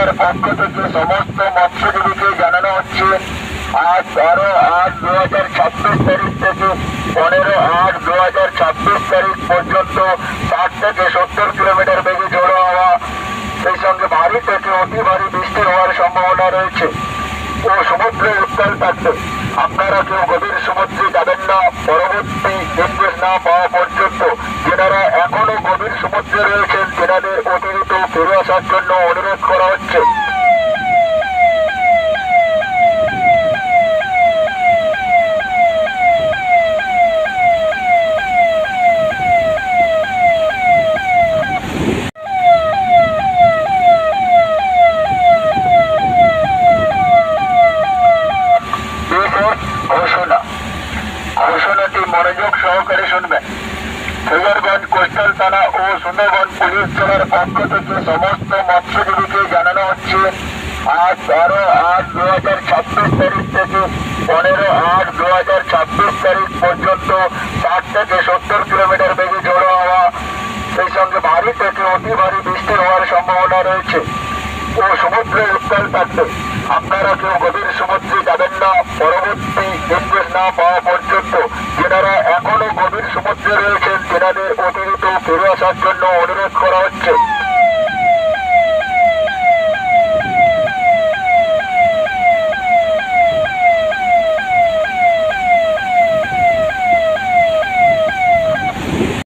জেলার পক্ষ থেকে সমস্ত মৎস্যজীবীকে জানানো হচ্ছে আজ 12/8/2026 তারিখ থেকে 15/8/2026 তারিখ পর্যন্ত 60 থেকে 70 কিলোমিটার বেগে ঝোড়ো হাওয়া, সেই সঙ্গে ভারী থেকে অতি ভারী বৃষ্টি হওয়ার সম্ভাবনা রয়েছে ও সমুদ্রে উত্তাল থাকবে। আপনারা কেউ গভীর সমুদ্রে যাবেন না পরবর্তী নির্দেশ না পাওয়া পর্যন্ত। যেনারা এখনো গভীর সমুদ্রে রয়েছেন তেনাদের অতিরিক্ত ফিরে আসার জন্য অনুরোধ করা হচ্ছে। ঘোষণাটি মনোযোগ সহকারে শুনবেন। সুন্দরগঞ্জ কোস্টাল থানা ও সুন্দরবন পুলিশ জেলার পক্ষ থেকে সমস্ত মৎস্যজীবীকে জানানো হচ্ছে আজ 12/8/2026 তারিখ থেকে 15/8/2026 তারিখ পর্যন্ত 60 থেকে 70 কিলোমিটার বেগে ঝোড়ো হাওয়া, সেই সঙ্গে ভারী থেকে অতি ভারী বৃষ্টি হওয়ার সম্ভাবনা রয়েছে ও সমুদ্রে উত্তাল থাকবে। আপনারা কেউ গভীর সমুদ্রে যাবেন না পরবর্তী নির্দেশ না পাওয়া পর্যন্ত। যেনারা এখনো গভীর সমুদ্রে রয়েছেন তেনাদের অতিরিক্ত ফিরে আসার জন্য অনুরোধ করা হচ্ছে।